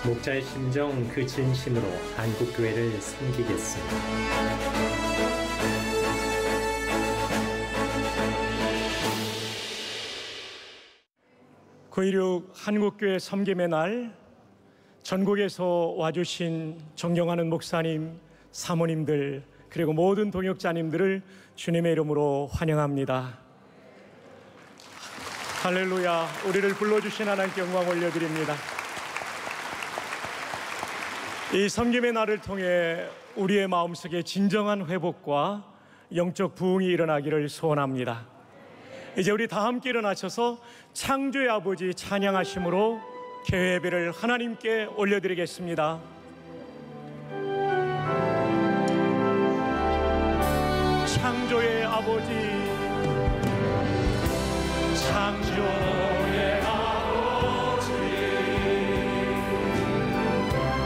목자의 심정 그 진심으로 한국교회를 섬기겠습니다. 고16 한국교회 섬김의 날, 전국에서 와주신 존경하는 목사님, 사모님들, 그리고 모든 동역자님들을 주님의 이름으로 환영합니다. 할렐루야. 우리를 불러주신 하나님께 영광 올려드립니다. 이 섬김의 날을 통해 우리의 마음속에 진정한 회복과 영적 부흥이 일어나기를 소원합니다. 이제 우리 다 함께 일어나셔서 창조의 아버지 찬양하심으로 교회 예배를 하나님께 올려드리겠습니다. 창조의 아버지, 창조의 아버지,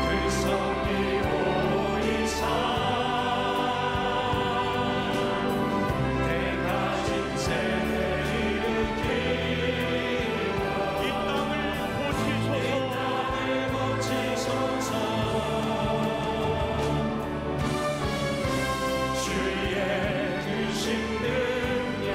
그 성리오 이상 내가 진세를 일으키고 이 땅을 고치소서. 주의 크신 능력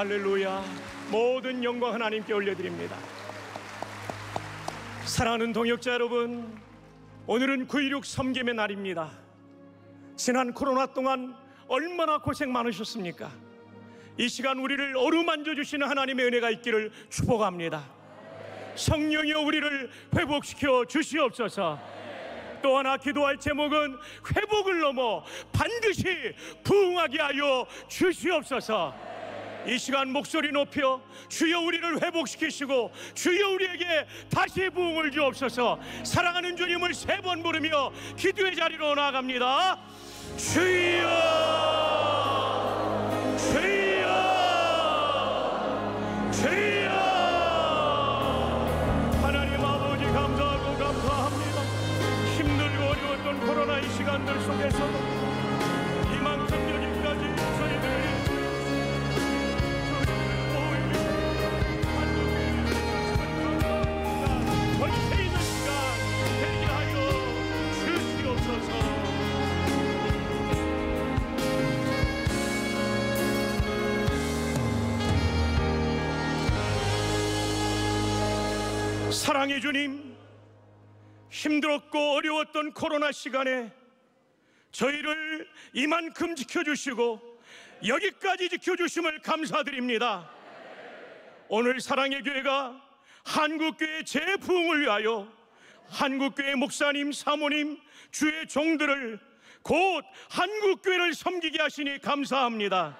할렐루야. 모든 영광 하나님께 올려드립니다. 사랑하는 동역자 여러분, 오늘은 9.16 섬김의 날입니다. 지난 코로나 동안 얼마나 고생 많으셨습니까? 이 시간 우리를 어루만져 주시는 하나님의 은혜가 있기를 축복합니다. 성령이여 우리를 회복시켜 주시옵소서. 또 하나 기도할 제목은 회복을 넘어 반드시 부흥하게 하여 주시옵소서. 이 시간 목소리 높여 주여 우리를 회복시키시고 주여 우리에게 다시 부흥을 주옵소서. 사랑하는 주님을 3번 부르며 기도의 자리로 나아갑니다. 주여 주여 주여. 하나님 아버지 감사하고 감사합니다. 힘들고 어려웠던 코로나 이 시간들 속에서도 이만큼 여기까지 저희들이 전체 있는 시간 되게 하여 주시옵소서. 사랑의 주님, 힘들었고 어려웠던 코로나 시간에 저희를 이만큼 지켜주시고 여기까지 지켜주심을 감사드립니다. 오늘 사랑의 교회가 한국교회 재부흥을 위하여 한국교회 목사님, 사모님, 주의 종들을 곧 한국교회를 섬기게 하시니 감사합니다.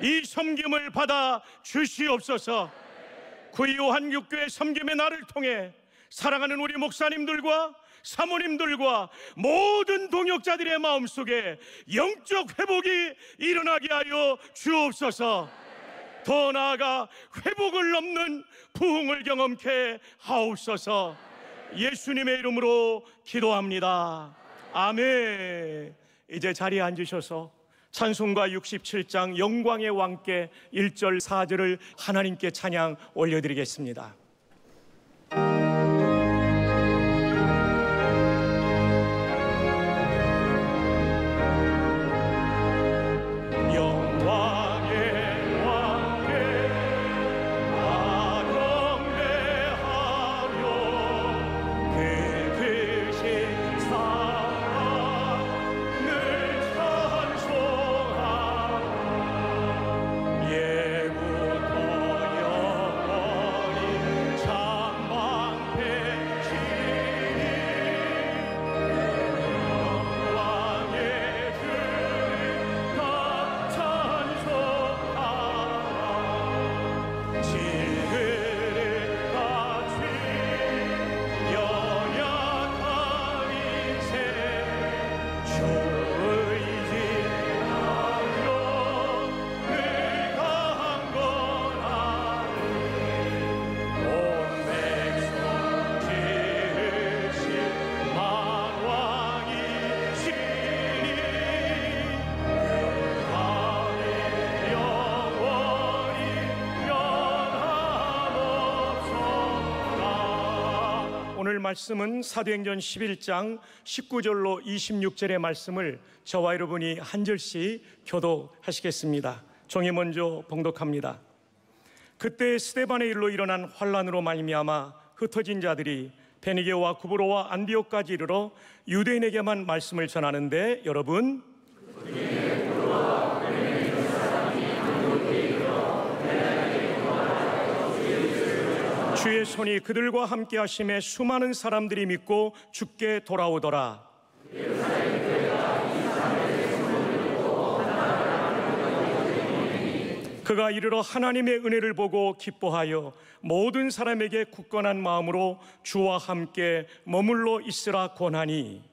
이 섬김을 받아 주시옵소서. 그2호 한국교회 섬김의 날을 통해 사랑하는 우리 목사님들과 사모님들과 모든 동역자들의 마음속에 영적 회복이 일어나게 하여 주옵소서. 더 나아가 회복을 넘는 부흥을 경험케 하옵소서. 예수님의 이름으로 기도합니다. 아멘. 이제 자리에 앉으셔서 찬송가 67장 영광의 왕께 1절 4절을 하나님께 찬양 올려드리겠습니다. 오늘 말씀은 사도행전 11장 19절로 26절의 말씀을 저와 여러분이 한 절씩 교독하시겠습니다. 종이 먼저 봉독합니다. 그때 스데반의 일로 일어난 환란으로 말미암아 흩어진 자들이 베니게와 구브로와 안디옥까지 이르러 유대인에게만 말씀을 전하는데 여러분 주의 손이 그들과 함께 하심에 수많은 사람들이 믿고 주께 돌아오더라. 그가 이르러 하나님의 은혜를 보고 기뻐하여 모든 사람에게 굳건한 마음으로 주와 함께 머물러 있으라 권하니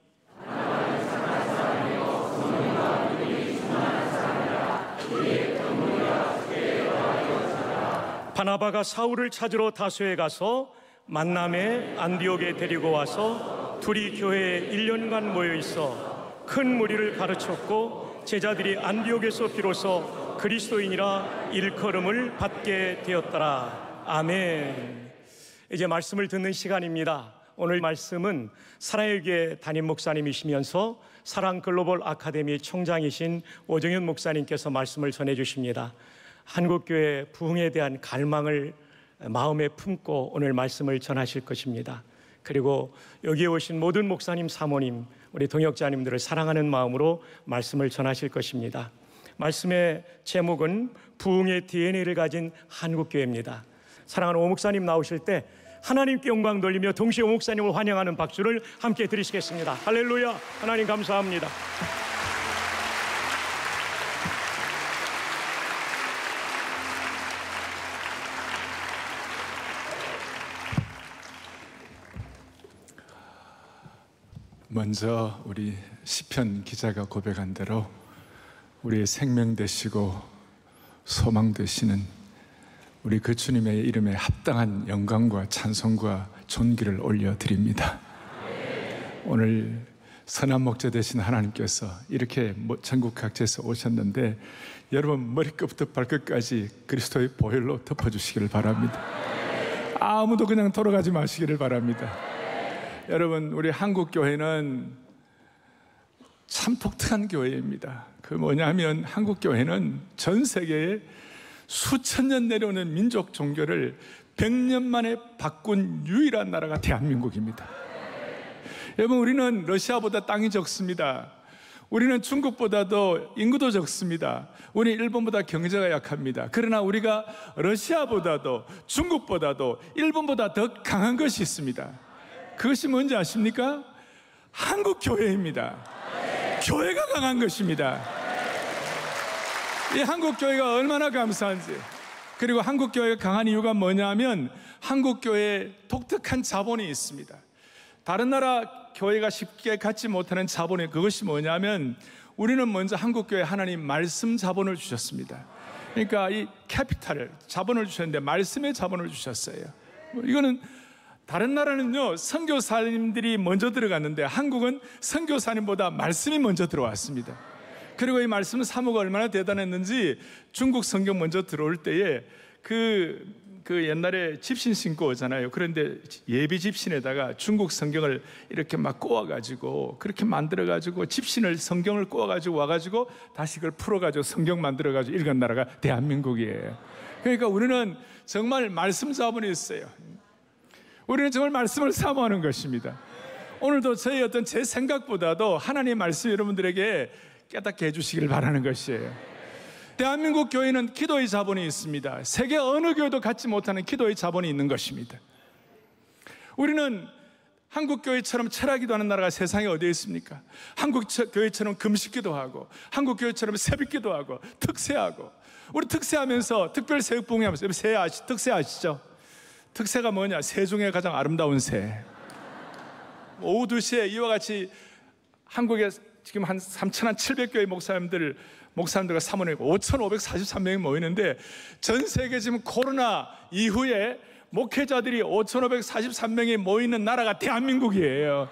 바나바가 사울을 찾으러 다소에 가서 만남에 안디옥에 데리고 와서 둘이 교회에 1년간 모여 있어 큰 무리를 가르쳤고 제자들이 안디옥에서 비로소 그리스도인이라 일컬음을 받게 되었더라. 아멘. 이제 말씀을 듣는 시간입니다. 오늘 말씀은 사랑의 교회 담임 목사님이시면서 사랑 글로벌 아카데미 총장이신 오정현 목사님께서 말씀을 전해 주십니다. 한국교회 부흥에 대한 갈망을 마음에 품고 오늘 말씀을 전하실 것입니다. 그리고 여기에 오신 모든 목사님, 사모님, 우리 동역자님들을 사랑하는 마음으로 말씀을 전하실 것입니다. 말씀의 제목은 부흥의 DNA를 가진 한국교회입니다. 사랑하는 오 목사님 나오실 때 하나님께 영광 돌리며 동시에 오 목사님을 환영하는 박수를 함께 드리시겠습니다. 할렐루야. 하나님 감사합니다. 먼저 우리 시편 기자가 고백한 대로 우리의 생명 되시고 소망 되시는 우리 그 주님의 이름에 합당한 영광과 찬송과 존귀를 올려드립니다. 오늘 선한 목자 되신 하나님께서 이렇게 전국 각지에서 오셨는데 여러분 머리끝부터 발끝까지 그리스도의 보혈로 덮어주시기를 바랍니다. 아무도 그냥 돌아가지 마시기를 바랍니다. 여러분, 우리 한국교회는 참 독특한 교회입니다. 그 뭐냐면 한국교회는 전 세계에 수천 년 내려오는 민족 종교를 100년 만에 바꾼 유일한 나라가 대한민국입니다. 여러분, 우리는 러시아보다 땅이 적습니다. 우리는 중국보다도 인구도 적습니다. 우리 일본보다 경제가 약합니다. 그러나 우리가 러시아보다도 중국보다도 일본보다 더 강한 것이 있습니다. 그것이 뭔지 아십니까? 한국교회입니다. 교회가 강한 것입니다. 이 한국교회가 얼마나 감사한지. 그리고 한국교회가 강한 이유가 뭐냐면 한국교회에 독특한 자본이 있습니다. 다른 나라 교회가 쉽게 갖지 못하는 자본이 그것이 뭐냐면 우리는 먼저 한국교회 하나님 말씀 자본을 주셨습니다. 그러니까 이 캐피탈을 자본을 주셨는데 말씀의 자본을 주셨어요. 이거는 다른 나라는요 선교사님들이 먼저 들어갔는데 한국은 선교사님보다 말씀이 먼저 들어왔습니다. 그리고 이 말씀 사모가 얼마나 대단했는지 중국 성경 먼저 들어올 때에 그 옛날에 집신 신고 오잖아요. 그런데 예비 집신에다가 중국 성경을 이렇게 막 꼬아가지고 그렇게 만들어가지고 집신을 성경을 꼬아가지고 와가지고 다시 그걸 풀어가지고 성경 만들어가지고 읽은 나라가 대한민국이에요. 그러니까 우리는 정말 말씀 자본이 있어요. 우리는 정말 말씀을 사모하는 것입니다. 오늘도 저희 어떤 제 생각보다도 하나님의 말씀 여러분들에게 깨닫게 해주시길 바라는 것이에요. 대한민국 교회는 기도의 자본이 있습니다. 세계 어느 교회도 갖지 못하는 기도의 자본이 있는 것입니다. 우리는 한국 교회처럼 철학기도 하는 나라가 세상에 어디에 있습니까? 한국 교회처럼 금식기도 하고 한국 교회처럼 새벽기도 하고 특세하고 우리 특세하면서 특별 새벽봉하면서 특세 아시죠? 특세가 뭐냐? 새 중에 가장 아름다운 새. 오후 2시에 이와 같이 한국에 지금 한 3,700교회 목사님들과 사모님과 5,543명이 모이는데 전 세계 지금 코로나 이후에 목회자들이 5,543명이 모이는 나라가 대한민국이에요.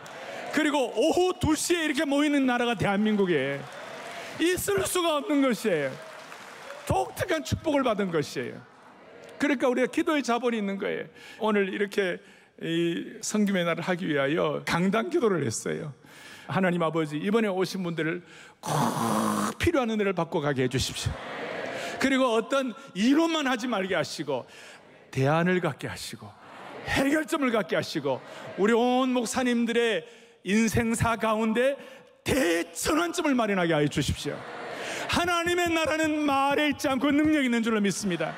그리고 오후 2시에 이렇게 모이는 나라가 대한민국이에요. 있을 수가 없는 것이에요. 독특한 축복을 받은 것이에요. 그러니까 우리가 기도의 자본이 있는 거예요. 오늘 이렇게 이 성김의 날을 하기 위하여 강단 기도를 했어요. 하나님 아버지, 이번에 오신 분들을 꼭 필요한 은혜를 받고 가게 해주십시오. 그리고 어떤 이론만 하지 말게 하시고 대안을 갖게 하시고 해결점을 갖게 하시고 우리 온 목사님들의 인생사 가운데 대전환점을 마련하게 하여 주십시오. 하나님의 나라는 말에 있지 않고 능력이 있는 줄로 믿습니다.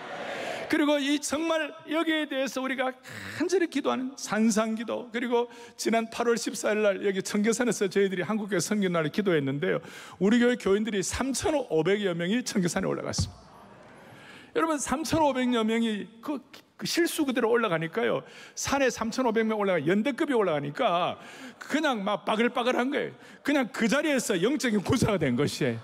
그리고 이 정말 여기에 대해서 우리가 간절히 기도하는 산상기도, 그리고 지난 8월 14일 날 여기 청계산에서 저희들이 한국교회 성경날을 기도했는데요, 우리 교회 교인들이 3,500여 명이 청계산에 올라갔습니다. 여러분 3,500여 명이 그 실수 그대로 올라가니까요, 산에 3,500명 올라가 연대급이 올라가니까 그냥 막 바글바글한 거예요. 그냥 그 자리에서 영적인 군사가 된 것이에요.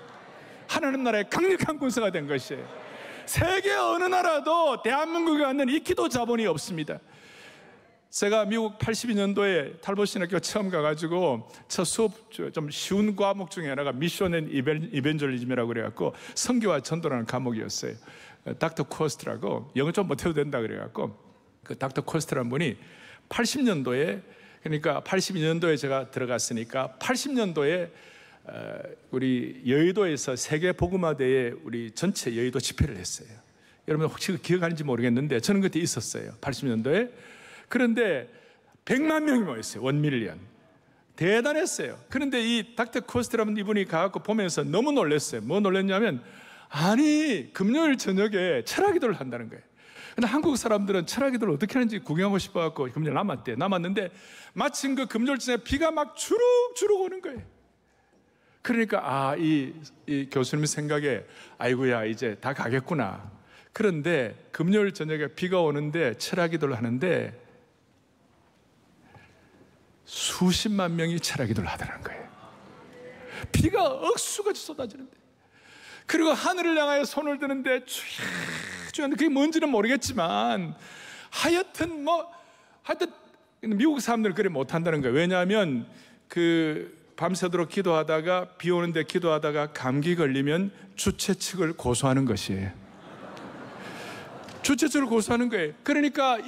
하나님 나라의 강력한 군사가 된 것이에요. 세계 어느 나라도 대한민국에 갖는 이 기도 자본이 없습니다. 제가 미국 82년도에 탈봇신학교 처음 가가지고 첫 수업, 좀 쉬운 과목 중에 하나가 미션 앤 이벤젤리즘이라고 그래갖고 선교와 전도라는 과목이었어요. 닥터 코스트라고, 영어 좀 못해도 된다 그래갖고 그 닥터 코스트라는 분이 80년도에, 그러니까 82년도에 제가 들어갔으니까 80년도에 우리 여의도에서 세계 복음화대회 우리 전체 여의도 집회를 했어요. 여러분 혹시 기억하는지 모르겠는데 저는 그때 있었어요. 80년도에. 그런데 100만 명이 모였어요. 1밀리언. 대단했어요. 그런데 이 닥터 코스트라는 이분이 가갖고 보면서 너무 놀랐어요. 뭐 놀랐냐면 아니, 금요일 저녁에 철학기도를 한다는 거예요. 근데 한국 사람들은 철학기도를 어떻게 하는지 구경하고 싶어갖고 금요일 남았는데 마침 그 금요일 저녁에 비가 막 주룩주룩 오는 거예요. 그러니까 이 교수님 생각에 아이고야 이제 다 가겠구나. 그런데 금요일 저녁에 비가 오는데 철학기도를 하는데 수십만 명이 철학기도를 하더라는 거예요. 비가 억수같이 쏟아지는데, 그리고 하늘을 향하여 손을 드는데 주여, 그게 뭔지는 모르겠지만 하여튼 미국 사람들은 그래 못한다는 거예요. 왜냐하면 밤새도록 기도하다가 비 오는데 기도하다가 감기 걸리면 주최 측을 고소하는 것이에요. 주최 측을 고소하는 거예요. 그러니까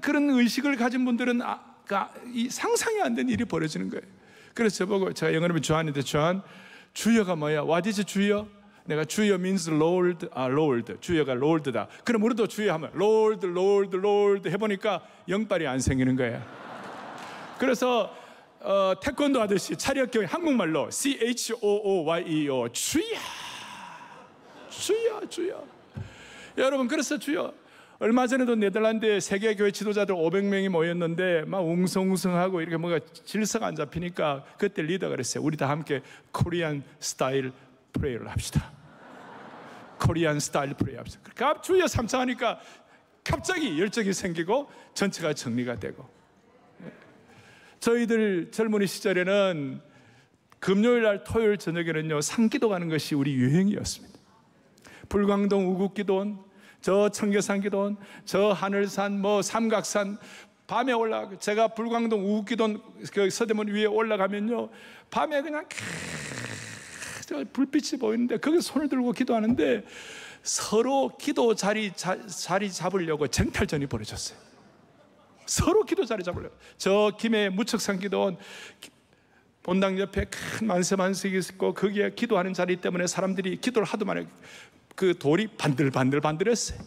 그런 의식을 가진 분들은 상상이 안 되는 일이 벌어지는 거예요. 그래서 저보고, 제가 영어 이름이 조한인데, 조한, 주여가 뭐야? What is 주여? 내가 주여 means Lord, Lord. 주여가 Lord다. 그럼 우리도 주여 하면 Lord, Lord, Lord 해보니까 영빨이 안 생기는 거예요. 그래서 태권도 하듯이 차렷교회 한국말로 CHOOYEO 주여, 주여, 주여. 여러분, 그래서 주여, 얼마 전에도 네덜란드에 세계교회 지도자들 500명이 모였는데 막 웅성웅성하고 이렇게 뭔가 질서가 안 잡히니까 그때 리더가 그랬어요. 우리 다 함께 코리안 스타일 프레이를 합시다. 코리안 스타일 프레이 합시다. 그러니까 주여 삼창하니까 갑자기 열정이 생기고 전체가 정리가 되고. 저희들 젊은이 시절에는 금요일 날 토요일 저녁에는요 상기도 가는 것이 우리 유행이었습니다. 불광동 우국기도원, 저 청계산 기도원, 저 하늘산, 삼각산, 밤에 제가 불광동 우국기도원 그 서대문 위에 올라가면요 밤에 그냥 불빛이 보이는데 거기 손을 들고 기도하는데 서로 기도 자리 잡으려고 쟁탈전이 벌어졌어요. 서로 기도 자리 잡으려고. 저 김해 무척산 기도원 본당 옆에 큰 만세만석이 있고 거기에 기도하는 자리 때문에 사람들이 기도를 하도 많이, 그 돌이 반들반들했어요.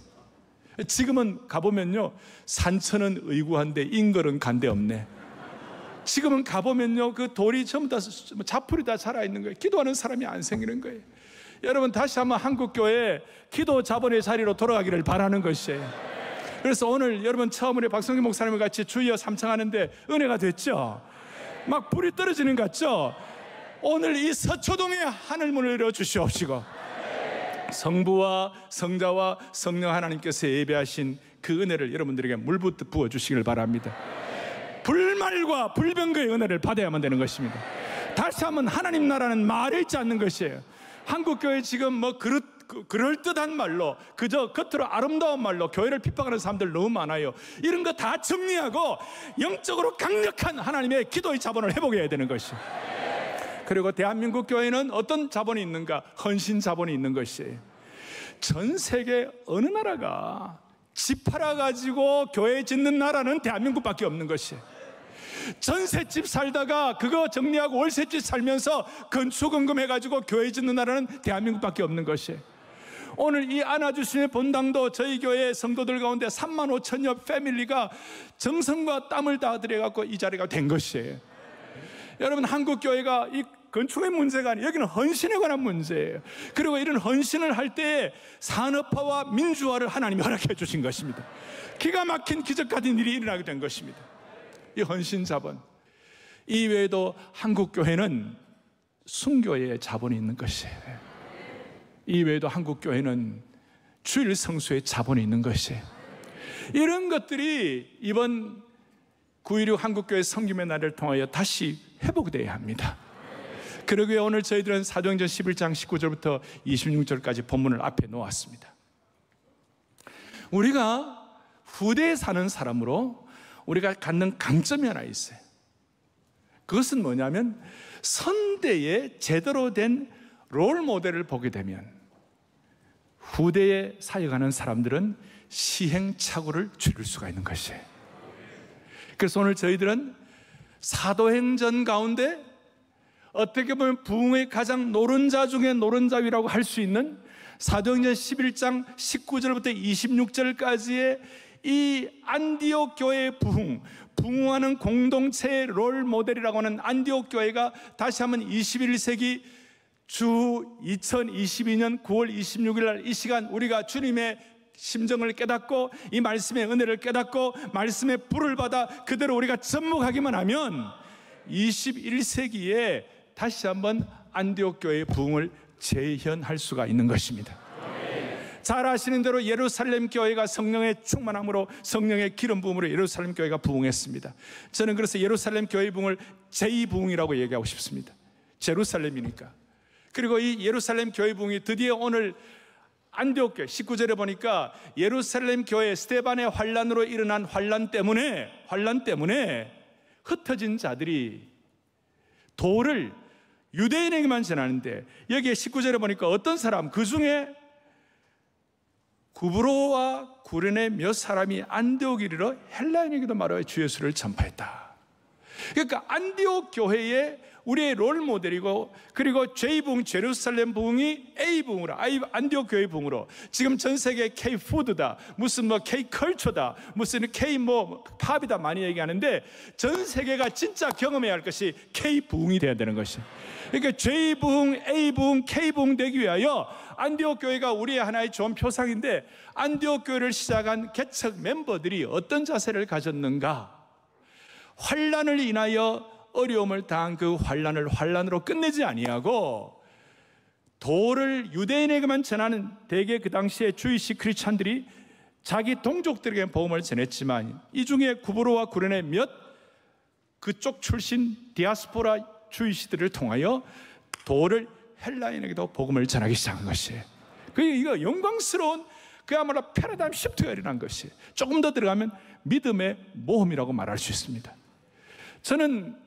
지금은 가보면요 산천은 의구한데 인걸은 간데 없네. 지금은 가보면요 그 돌이 전부 다 자풀이 다 살아있는 거예요. 기도하는 사람이 안 생기는 거예요. 여러분, 다시 한번 한국교회 기도 자본의 자리로 돌아가기를 바라는 것이에요. 그래서 오늘 여러분 처음으로 박성기 목사님과 같이 주여 삼창하는데 은혜가 됐죠? 막 불이 떨어지는 것 같죠? 오늘 이 서초동에 하늘문을 열어주시옵시고 성부와 성자와 성령 하나님께서 예배하신 그 은혜를 여러분들에게 물붓듯 부어주시길 바랍니다. 불말과 불병거의 은혜를 받아야만 되는 것입니다. 다시 한번 하나님 나라는 말에 있지 않는 것이에요. 한국교회 지금 그럴듯한 말로 그저 겉으로 아름다운 말로 교회를 핍박하는 사람들 너무 많아요. 이런 거 다 정리하고 영적으로 강력한 하나님의 기도의 자본을 회복해야 되는 것이에요. 그리고 대한민국 교회는 어떤 자본이 있는가? 헌신 자본이 있는 것이에요. 전 세계 어느 나라가 집 팔아가지고 교회 짓는 나라는 대한민국밖에 없는 것이에요. 전셋집 살다가 그거 정리하고 월세집 살면서 건축원금 해가지고 교회 짓는 나라는 대한민국밖에 없는 것이에요. 오늘 이 안아주시는 본당도 저희 교회 성도들 가운데 3만 5천여 패밀리가 정성과 땀을 다 들여갖고 이 자리가 된 것이에요. 여러분, 한국교회가 이 건축의 문제가 아니에요. 여기는 헌신에 관한 문제예요. 그리고 이런 헌신을 할 때 산업화와 민주화를 하나님이 허락해 주신 것입니다. 기가 막힌 기적 같은 일이 일어나게 된 것입니다. 이 헌신 자본 이외에도 한국교회는 순교의 자본이 있는 것이에요. 이외에도 한국교회는 주일 성수의 자본이 있는 것이에요. 이런 것들이 이번 9.16 한국교회 섬김의 날을 통하여 다시 회복되어야 합니다. 그러기에 오늘 저희들은 사도행전 11장 19절부터 26절까지 본문을 앞에 놓았습니다. 우리가 후대에 사는 사람으로 우리가 갖는 강점이 하나 있어요. 그것은 뭐냐면 선대의 제대로 된 롤 모델을 보게 되면 후대에 사역하는 사람들은 시행착오를 줄일 수가 있는 것이에요. 그래서 오늘 저희들은 사도행전 가운데 어떻게 보면 부흥의 가장 노른자 중에 노른자위라고 할 수 있는 사도행전 11장 19절부터 26절까지의 이 안디옥 교회의 부흥하는 공동체의 롤 모델이라고 하는 안디옥 교회가 다시 한번 21세기 주 2022년 9월 26일 날 이 시간 우리가 주님의 심정을 깨닫고 이 말씀의 은혜를 깨닫고 말씀의 불을 받아 그대로 우리가 접목하기만 하면 21세기에 다시 한번 안디옥 교회의 부흥을 재현할 수가 있는 것입니다. 잘 아시는 대로 예루살렘 교회가 성령의 충만함으로 성령의 기름 부음으로 예루살렘 교회가 부흥했습니다. 저는 그래서 예루살렘 교회 부흥을 제2부흥이라고 얘기하고 싶습니다. 제루살렘이니까. 그리고 이 예루살렘 교회 부흥이 드디어 오늘 안디옥 교회 19절에 보니까 예루살렘 교회 스데반의 환란으로 일어난 환란 때문에 흩어진 자들이 도를 유대인에게만 전하는데 여기에 19절에 보니까 어떤 사람 그 중에 구브로와 구레네 몇 사람이 안디옥에 이르러 헬라인에게도 말하여 주 예수를 전파했다. 그러니까 안디옥 교회의 우리의 롤 모델이고 그리고 J-부흥 제루살렘 부흥이 A-부흥으로 안디옥 교회 부흥으로 지금 전 세계 K-푸드다 무슨 뭐 K-컬처다 무슨 K-뭐 팝이다 많이 얘기하는데 전 세계가 진짜 경험해야 할 것이 K-부흥이 돼야 되는 것이. 그러니까 J-부흥, A-부흥, K-부흥 되기 위하여 안디옥 교회가 우리의 하나의 좋은 표상인데 안디옥 교회를 시작한 개척 멤버들이 어떤 자세를 가졌는가? 환란을 인하여 어려움을 당한 그 환란을 환란으로 끝내지 아니하고 도를 유대인에게만 전하는 대개 그 당시에 주이시 크리스찬들이 자기 동족들에게 복음을 전했지만 이 중에 구브로와 구레네 몇 그쪽 출신 디아스포라 주이시들을 통하여 도를 헬라인에게도 복음을 전하기 시작한 것이에요. 이거 영광스러운 그야말로 패러다임 시프트가 일어난 것이 조금 더 들어가면 믿음의 모험이라고 말할 수 있습니다. 저는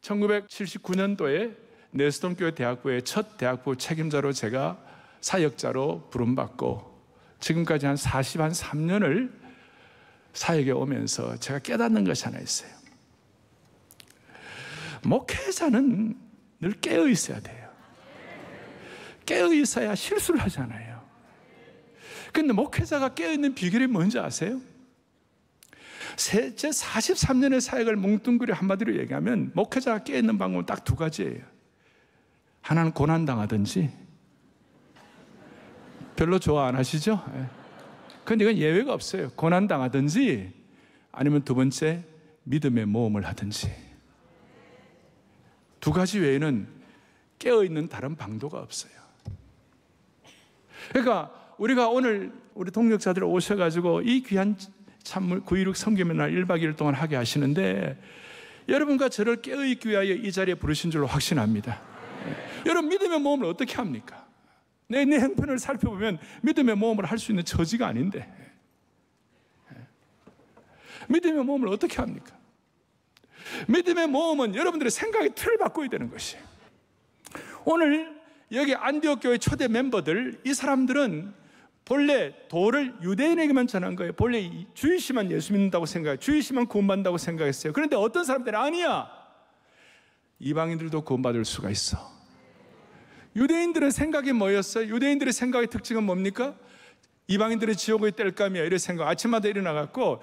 1979년도에 네스톤교회 대학부의 첫 대학부 책임자로 제가 사역자로 부름받고 지금까지 한 43년을 사역에 오면서 제가 깨닫는 것이 하나 있어요. 목회자는 늘 깨어 있어야 돼요. 깨어 있어야 실수를 하잖아요. 그런데 목회자가 깨어 있는 비결이 뭔지 아세요? 제 43년의 사역을 뭉뚱그려 한마디로 얘기하면 목회자가 깨어있는 방법은 딱 두 가지예요. 하나는 고난당하든지 별로 좋아 안 하시죠? 그런데 이건 예외가 없어요. 고난당하든지 아니면 두 번째 믿음의 모험을 하든지 두 가지 외에는 깨어있는 다른 방도가 없어요. 그러니까 우리가 오늘 우리 동역자들 오셔가지고 이 귀한 참물 9.16 섬김의 날 1박 2일 동안 하게 하시는데 여러분과 저를 깨어있기 위하여 이 자리에 부르신 줄로 확신합니다. 여러분 믿음의 모험을 어떻게 합니까? 내 형편을 살펴보면 믿음의 모험을 할 수 있는 처지가 아닌데 믿음의 모험을 어떻게 합니까? 믿음의 모험은 여러분들의 생각의 틀을 바꿔야 되는 것이에요. 오늘 여기 안디옥 교회 초대 멤버들 이 사람들은 본래 도를 유대인에게만 전한 거예요. 본래 주이시만 예수 믿는다고 생각해요. 주이시만 구원받는다고 생각했어요. 그런데 어떤 사람들은 아니야. 이방인들도 구원받을 수가 있어. 유대인들의 생각이 뭐였어요? 유대인들의 생각의 특징은 뭡니까? 이방인들의 지옥의 뗄감이야 이런 생각. 아침마다 일어나갖고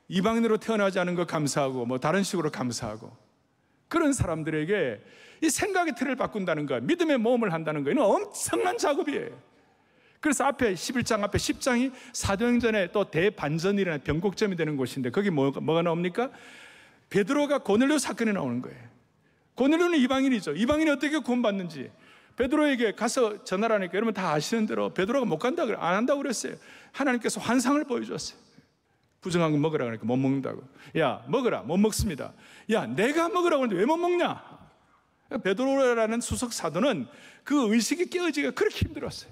이방인으로 태어나지 않은 거 감사하고 뭐 다른 식으로 감사하고 그런 사람들에게 이 생각의 틀을 바꾼다는 거 믿음의 모험을 한다는 거 이건 엄청난 작업이에요. 그래서 앞에 11장 앞에 10장이 사도행전에 또 대반전이라는 변곡점이 되는 곳인데 거기 뭐가 나옵니까? 베드로가 고넬료 사건이 나오는 거예요. 고넬료는 이방인이죠. 이방인이 어떻게 구원받는지 베드로에게 가서 전화를 하니까 여러분 다 아시는 대로 베드로가 못 간다고 안 한다고 그랬어요. 하나님께서 환상을 보여줬어요. 부정한 거 먹으라 그러니까 못 먹는다고. 야 먹으라 못 먹습니다. 야 내가 먹으라고 하는데 왜 못 먹냐? 베드로라는 수석 사도는 그 의식이 깨어지기가 그렇게 힘들었어요.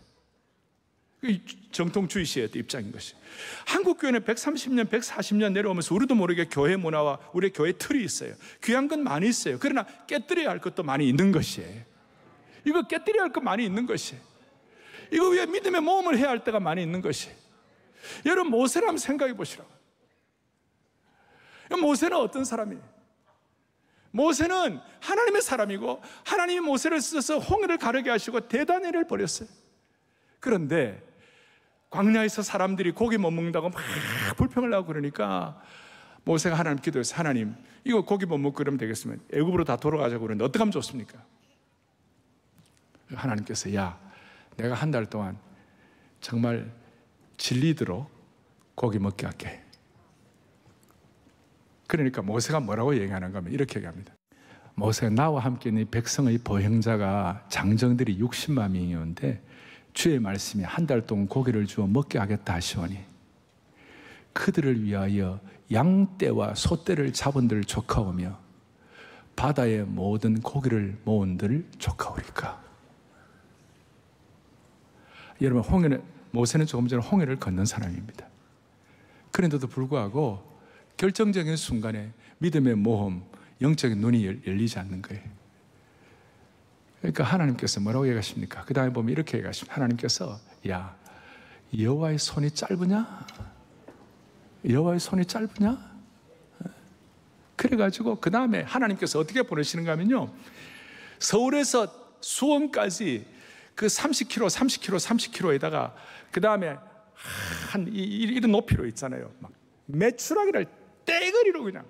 정통 주이시의 입장인 것이. 한국 교회는 130년, 140년 내려오면서 우리도 모르게 교회 문화와 우리의 교회 틀이 있어요. 귀한 건 많이 있어요. 그러나 깨뜨려야 할 것도 많이 있는 것이에요. 이거 깨뜨려야 할 것 많이 있는 것이에요. 이거 위에 믿음의 모험을 해야 할 때가 많이 있는 것이에요. 여러분 모세를 한번 생각해 보시라고. 모세는 어떤 사람이에요? 모세는 하나님의 사람이고 하나님이 모세를 써서 홍해를 가르게 하시고 대단한 일을 벌였어요. 그런데 광야에서 사람들이 고기 못 먹는다고 막 불평을 하고 그러니까 모세가 하나님 기도해서 하나님 이거 고기 못 먹고 그러면 되겠으면 애굽으로 다 돌아가자고 그러는데 어떻게 하면 좋습니까? 하나님께서 야, 내가 한 달 동안 정말 질리도록 고기 먹게 할게. 그러니까 모세가 뭐라고 얘기하는가 하면 이렇게 얘기합니다. 모세가 나와 함께 있는 백성의 보행자가 장정들이 60만 명이었는데 주의 말씀이 한 달 동안 고기를 주어 먹게 하겠다 하시오니 그들을 위하여 양떼와 소떼를 잡은들 조카오며 바다의 모든 고기를 모은들 조카오리까. 여러분, 모세는 조금 전에 홍해를 건넌 사람입니다. 그런데도 불구하고 결정적인 순간에 믿음의 모험, 영적인 눈이 열리지 않는 거예요. 그러니까 하나님께서 뭐라고 얘기하십니까? 그 다음에 보면 이렇게 얘기하십니다. 하나님께서 야, 여호와의 손이 짧으냐? 여호와의 손이 짧으냐? 그래가지고 그 다음에 하나님께서 어떻게 보내시는가 하면요, 서울에서 수원까지 그 30km에다가 그 다음에 이런 높이로 있잖아요. 막 메추라기를 떼거리로 그냥.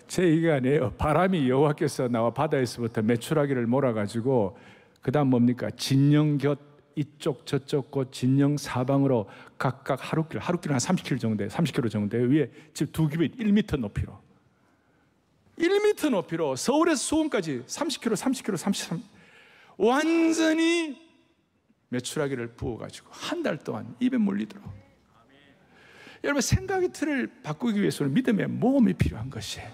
제 얘기가 아니에요. 바람이 여호와께서 나와 바다에서부터 메추라기를 몰아가지고 그 다음 뭡니까? 진영 곁 이쪽 저쪽 곳 진영 사방으로 각각 하루길 한 30km 정도 위에 집 두 집이 1m 높이로 1m 높이로 서울에서 수원까지 30km 완전히 메추라기를 부어가지고 한 달 동안 입에 물리도록. 여러분, 생각의 틀을 바꾸기 위해서는 믿음의 모험이 필요한 것이에요.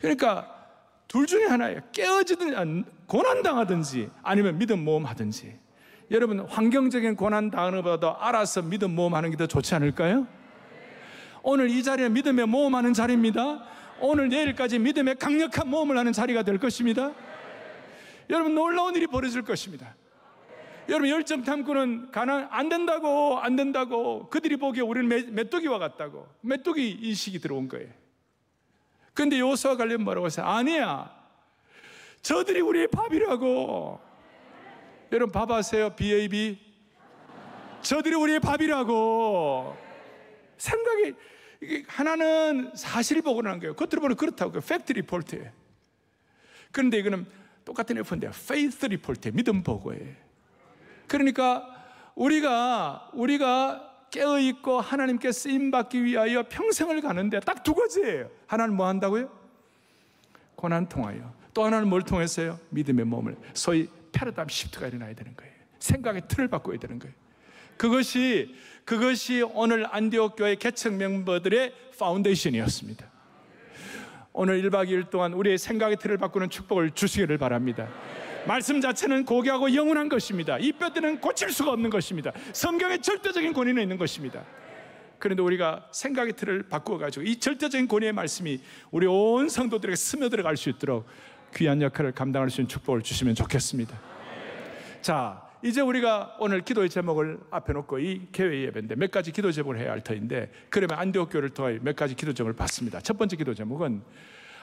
그러니까 둘 중에 하나예요. 깨어지든 고난당하든지 아니면 믿음 모험하든지. 여러분, 환경적인 고난당하는 것보다 알아서 믿음 모험하는 게 더 좋지 않을까요? 오늘 이 자리는 믿음의 모험하는 자리입니다. 오늘 내일까지 믿음의 강력한 모험을 하는 자리가 될 것입니다. 여러분, 놀라운 일이 벌어질 것입니다. 여러분, 열정 탐구는 안 된다고 그들이 보기에 우리는 메뚜기와 같다고 메뚜기 인식이 들어온 거예요. 그런데 여호수아와 관련 뭐라고 했어요? 아니야, 저들이 우리의 밥이라고. 여러분, 밥 아세요? BAB. 저들이 우리의 밥이라고. 생각이, 하나는 사실 보고는 한 거예요. 겉으로 보면 그렇다고. 팩트 리포트예요. 그런데 이거는 똑같은 F인데요, 페이스 리포트예요. 믿음 보고예요. 그러니까 우리가 깨어있고 하나님께 쓰임받기 위하여 평생을 가는데 딱 두 가지예요. 하나는 뭐 한다고요? 고난 통하여. 또 하나는 뭘 통해서요? 믿음의 몸을. 소위 패러다임 시프트가 일어나야 되는 거예요. 생각의 틀을 바꿔야 되는 거예요. 그것이 오늘 안디옥 교회 개척 멤버들의 파운데이션이었습니다. 오늘 1박 2일 동안 우리의 생각의 틀을 바꾸는 축복을 주시기를 바랍니다. 말씀 자체는 고귀하고 영원한 것입니다. 이 뼈대는 고칠 수가 없는 것입니다. 성경의 절대적인 권위는 있는 것입니다. 그런데 우리가 생각의 틀을 바꾸어가지고 이 절대적인 권위의 말씀이 우리 온 성도들에게 스며들어갈 수 있도록 귀한 역할을 감당할 수 있는 축복을 주시면 좋겠습니다. 자, 이제 우리가 오늘 기도의 제목을 앞에 놓고 이 개회 예배인데 몇 가지 기도 제목을 해야 할 터인데, 그러면 안디옥 교회를 통하여 몇 가지 기도 제목을 받습니다. 첫 번째 기도 제목은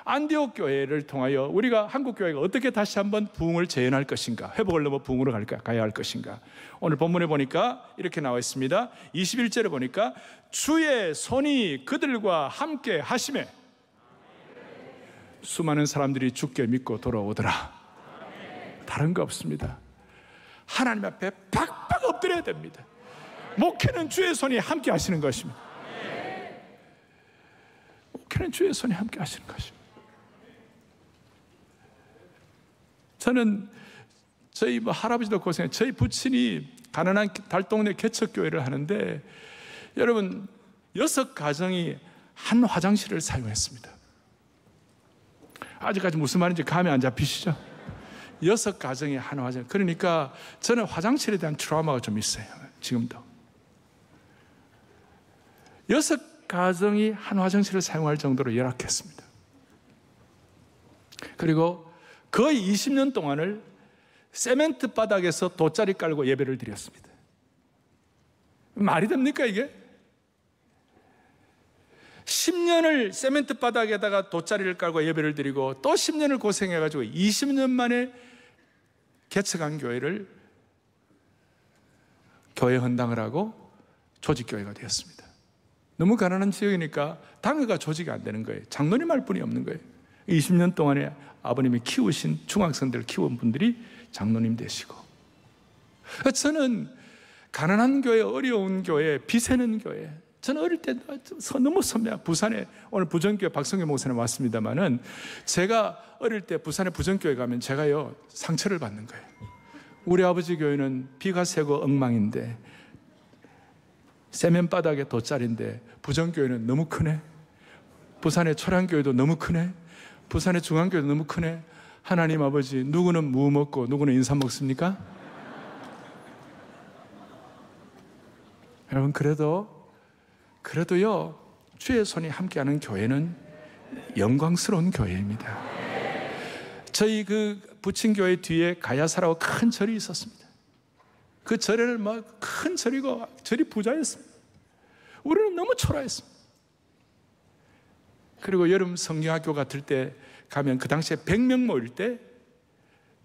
안디옥 교회를 통하여 우리가 한국 교회가 어떻게 다시 한번 부흥을 재현할 것인가, 회복을 넘어 부흥으로 가야 할 것인가. 오늘 본문에 보니까 이렇게 나와 있습니다. 21절에 보니까 주의 손이 그들과 함께 하심에 수많은 사람들이 주께 믿고 돌아오더라. 다른 거 없습니다. 하나님 앞에 박박 엎드려야 됩니다. 목회는 주의 손이 함께 하시는 것입니다. 목회는 주의 손이 함께 하시는 것입니다. 저는 저희 할아버지도 고생해. 저희 부친이 가난한 달동네 개척교회를 하는데, 여러분 6가정이 한 화장실을 사용했습니다. 아직까지 무슨 말인지 감이 안 잡히시죠? 6가정이 한 화장실. 그러니까 저는 화장실에 대한 트라우마가 좀 있어요. 지금도 6가정이 한 화장실을 사용할 정도로 열악했습니다. 그리고 거의 20년 동안을 세멘트 바닥에서 돗자리 깔고 예배를 드렸습니다. 말이 됩니까 이게? 10년을 세멘트 바닥에다가 돗자리를 깔고 예배를 드리고 또 10년을 고생해가지고 20년 만에 개척한 교회를 교회 헌당을 하고 조직교회가 되었습니다. 너무 가난한 지역이니까 당회가 조직이 안 되는 거예요. 장로님 할 분이 없는 거예요. 20년 동안에 아버님이 키우신 중학생들 키운 분들이 장로님 되시고, 저는 가난한 교회, 어려운 교회, 비세는 교회, 저는 어릴 때 너무 선배야. 부산에 오늘 부전교회 박성규 목사님 왔습니다만은, 제가 어릴 때 부산에 부전교회 가면 제가요 상처를 받는 거예요. 우리 아버지 교회는 비가 새고 엉망인데, 세면바닥에 돗자리인데 부전교회는 너무 크네. 부산의 초량교회도 너무 크네. 부산의 중앙교회도 너무 크네. 하나님 아버지, 누구는 무 먹고 누구는 인삼 먹습니까? 여러분, 그래도요, 주의 손이 함께하는 교회는 영광스러운 교회입니다. 저희 그 부친교회 뒤에 가야사라고 큰 절이 있었습니다. 그 절에는 막 큰 절이고, 절이 부자였습니다. 우리는 너무 초라했습니다. 그리고 여름 성경학교 같을 때 가면 그 당시에 100명 모일 때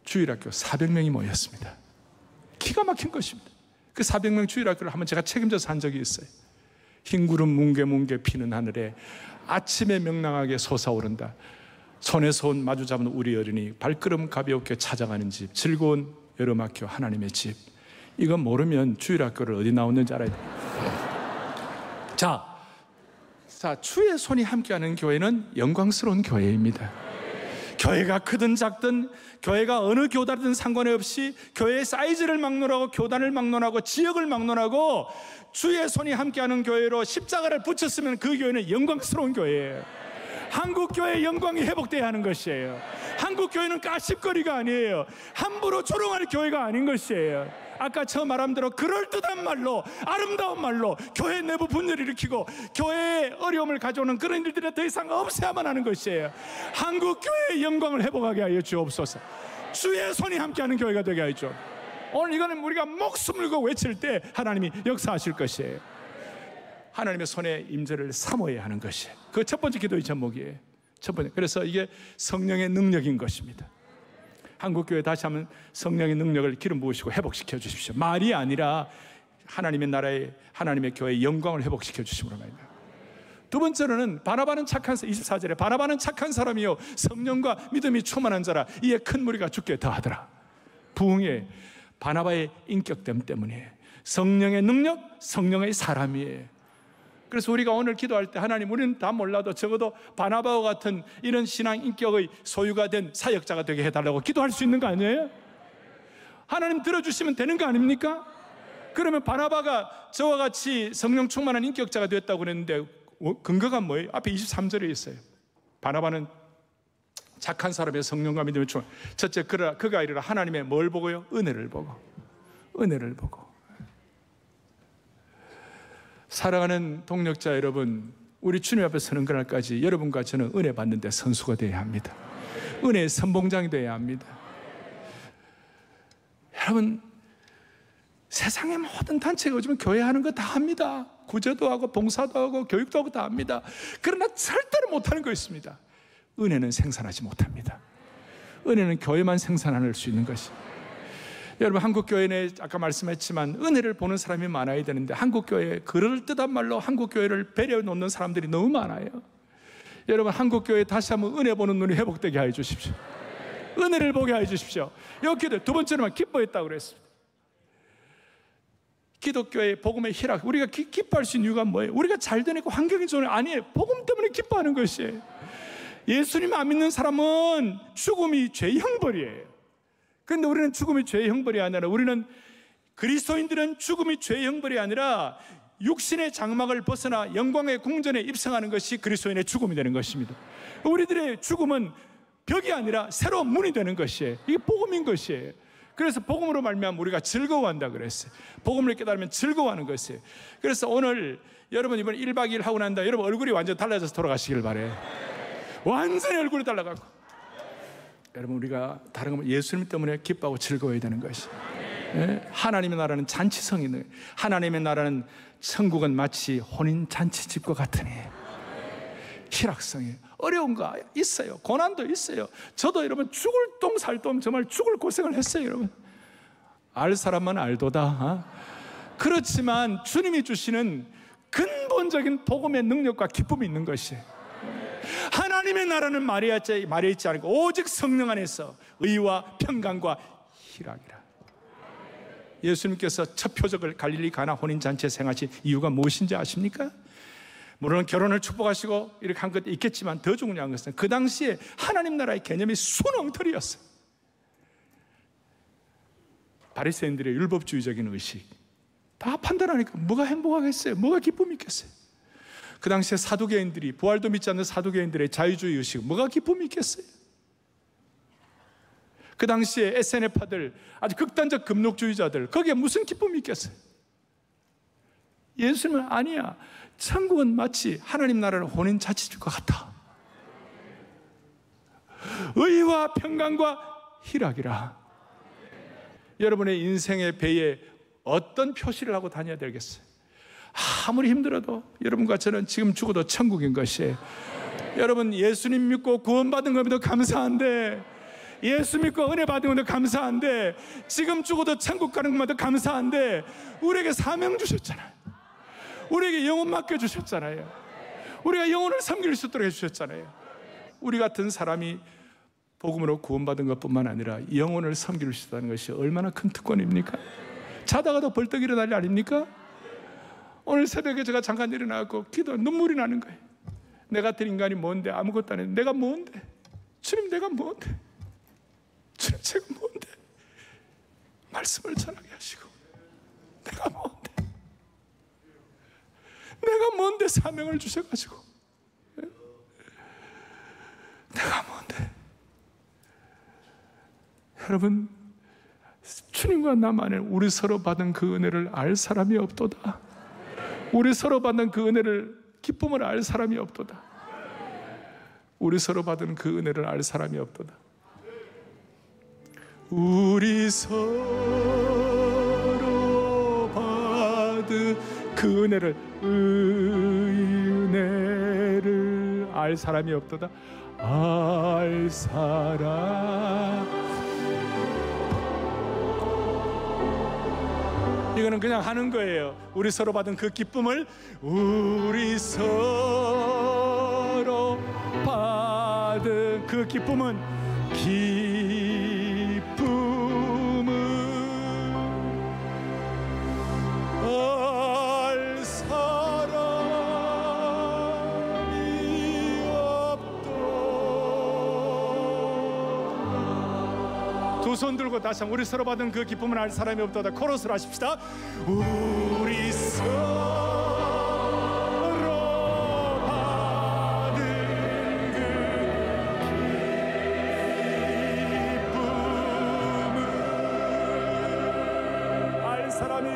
주일학교 400명이 모였습니다. 기가 막힌 것입니다. 그 400명 주일학교를 한번 제가 책임져서 한 적이 있어요. 흰 구름 뭉게뭉게 피는 하늘에 아침에 명랑하게 솟아오른다. 손에서 온 마주 잡은 우리 어른이 발걸음 가볍게 찾아가는 집, 즐거운 여름학교 하나님의 집. 이건 모르면 주일학교를 어디 나오는지 알아야 돼요. 자, 주의 손이 함께하는 교회는 영광스러운 교회입니다. 교회가 크든 작든, 교회가 어느 교단이든 상관이 없이 교회의 사이즈를 막론하고, 교단을 막론하고, 지역을 막론하고, 주의 손이 함께하는 교회로 십자가를 붙였으면 그 교회는 영광스러운 교회예요. 한국교회의 영광이 회복되어야 하는 것이에요. 한국교회는 가십거리가 아니에요. 함부로 조롱하는 교회가 아닌 것이에요. 아까 처음 말한 대로 그럴듯한 말로, 아름다운 말로 교회 내부 분열을 일으키고 교회에 어려움을 가져오는 그런 일들을 더 이상 없애야만 하는 것이에요. 한국교회의 영광을 회복하게 하여 주옵소서. 주의 손이 함께하는 교회가 되게 하여 주옵소서. 오늘 이거는 우리가 목숨을 걸고 외칠 때 하나님이 역사하실 것이에요. 하나님의 손에 임재를 사모해야 하는 것이에요. 그 첫 번째 기도의 제목이에요. 첫 번째. 그래서 이게 성령의 능력인 것입니다. 한국교회 다시 한번 성령의 능력을 기름 부으시고 회복시켜 주십시오. 말이 아니라 하나님의 나라의, 하나님의 교회의 영광을 회복시켜 주시므로 말입니다. 두 번째로는 바나바는 착한, 24절에 바나바는 착한 사람이요 성령과 믿음이 충만한 자라. 이에 큰 무리가 죽게 더하더라. 부흥의 바나바의 인격됨 때문에, 성령의 능력, 성령의 사람이에요. 그래서 우리가 오늘 기도할 때 하나님, 우리는 다 몰라도 적어도 바나바와 같은 이런 신앙 인격의 소유가 된 사역자가 되게 해달라고 기도할 수 있는 거 아니에요? 하나님 들어주시면 되는 거 아닙니까? 그러면 바나바가 저와 같이 성령 충만한 인격자가 됐다고 그랬는데 근거가 뭐예요? 앞에 23절에 있어요. 바나바는 착한 사람의 성령과 믿음을 충만. 첫째, 그가 이르라 하나님의 뭘 보고요? 은혜를 보고. 은혜를 보고. 사랑하는 동력자 여러분, 우리 주님 앞에 서는 그날까지 여러분과 저는 은혜 받는 데 선수가 되어야 합니다. 은혜의 선봉장이 되어야 합니다. 여러분, 세상의 모든 단체가 요즘 교회 하는 거 다 합니다. 구제도 하고 봉사도 하고 교육도 하고 다 합니다. 그러나 절대로 못하는 거 있습니다. 은혜는 생산하지 못합니다. 은혜는 교회만 생산할 수 있는 것입니다. 여러분, 한국교회는 아까 말씀했지만 은혜를 보는 사람이 많아야 되는데 한국교회에 그럴듯한 말로 한국교회를 배려해 놓는 사람들이 너무 많아요. 여러분, 한국교회에 다시 한번 은혜 보는 눈이 회복되게 하여 주십시오. 은혜를 보게 하여 주십시오. 여기도 두 번째로만 기뻐했다고 그랬습니다. 기독교의 복음의 희락, 우리가 기뻐할 수 있는 이유가 뭐예요? 우리가 잘 되니까 환경이 좋은 게 아니에요. 복음 때문에 기뻐하는 것이에요. 예수님 안 믿는 사람은 죽음이 죄의 형벌이에요. 그런데 우리는 죽음이 죄의 형벌이 아니라, 우리는 그리스도인들은 죽음이 죄의 형벌이 아니라 육신의 장막을 벗어나 영광의 궁전에 입성하는 것이 그리스도인의 죽음이 되는 것입니다. 우리들의 죽음은 벽이 아니라 새로운 문이 되는 것이에요. 이게 복음인 것이에요. 그래서 복음으로 말미암아 우리가 즐거워한다 그랬어요. 복음을 깨달으면 즐거워하는 것이에요. 그래서 오늘 여러분 이번 1박 2일 하고 난다, 여러분 얼굴이 완전 달라져서 돌아가시길 바래요. 완전히 얼굴이 달라가고. 여러분, 우리가 다른 건 예수님 때문에 기뻐하고 즐거워야 되는 것이. 하나님의 나라는 잔치성이 있는 거예요. 하나님의 나라는, 천국은 마치 혼인 잔치집과 같으니 희락성이, 어려운 거 있어요. 고난도 있어요. 저도 여러분 죽을 똥 살 똥 정말 죽을 고생을 했어요. 여러분, 알 사람만 알도다. 그렇지만 주님이 주시는 근본적인 복음의 능력과 기쁨이 있는 것이에요. 하나님의 나라는 말에 있지 않고 오직 성령 안에서 의와 평강과 희락이라. 예수님께서 첫 표적을 갈릴리 가나 혼인잔치에서 행하신 이유가 무엇인지 아십니까? 물론 결혼을 축복하시고 이렇게 한 것도 있겠지만 더 중요한 것은 그 당시에 하나님 나라의 개념이 순엉터리였어요. 바리새인들의 율법주의적인 의식 다 판단하니까 뭐가 행복하겠어요? 뭐가 기쁨이 있겠어요? 그 당시에 사두개인들이, 부활도 믿지 않는 사두개인들의 자유주의 의식, 뭐가 기쁨이 있겠어요? 그 당시에 SNF파들, 아주 극단적 금욕주의자들, 거기에 무슨 기쁨이 있겠어요? 예수님은 아니야, 천국은 마치 하나님 나라를 혼인잔치일 것 같아. 의와 평강과 희락이라. 여러분의 인생의 배에 어떤 표시를 하고 다녀야 되겠어요? 아무리 힘들어도 여러분과 저는 지금 죽어도 천국인 것이에요. 여러분 예수님 믿고 구원받은 것도 감사한데, 예수 믿고 은혜 받은 것도 감사한데, 지금 죽어도 천국 가는 것도 감사한데, 우리에게 사명 주셨잖아요. 우리에게 영혼 맡겨주셨잖아요. 우리가 영혼을 섬길 수 있도록 해주셨잖아요. 우리 같은 사람이 복음으로 구원받은 것뿐만 아니라 영혼을 섬길 수 있다는 것이 얼마나 큰 특권입니까? 자다가도 벌떡 일어날 일 아닙니까? 오늘 새벽에 제가 잠깐 일어나고 기도, 눈물이 나는 거예요. 내 같은 인간이 뭔데? 아무것도 안 했는데 내가 뭔데? 주님 내가 뭔데? 주님 제가 뭔데? 말씀을 전하게 하시고, 내가 뭔데? 내가 뭔데 사명을 주셔가지고, 내가 뭔데? 여러분, 주님과 나만의 우리 서로 받은 그 은혜를 알 사람이 없도다. 우리 서로 받는 그 은혜를, 기쁨을 알 사람이 없도다. 우리 서로 받은 그 은혜를 알 사람이 없도다. 우리 서로 받은 그 은혜를 알 사람이 없도다. 알 사람. 이거는 그냥 하는 거예요. 우리 서로 받은 그 기쁨을, 우리 서로 받은 그 기쁨은, 알 사람이 없다. 두 손 들고 다시 한번 우리 서로 받은 그 기쁨을 알 사람이 없다. 코러스를 하십시다. 우리 서로 받은 그 기쁨을 알 사람이,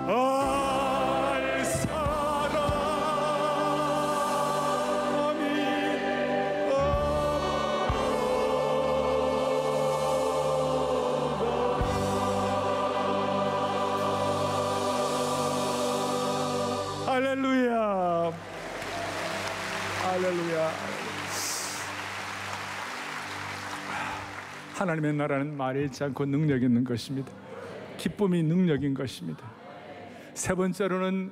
알 사람이 할렐루야. 할렐루야. 하나님의 나라는 말에 있지 않고 능력 있는 것입니다. 기쁨이 능력인 것입니다. 세 번째로는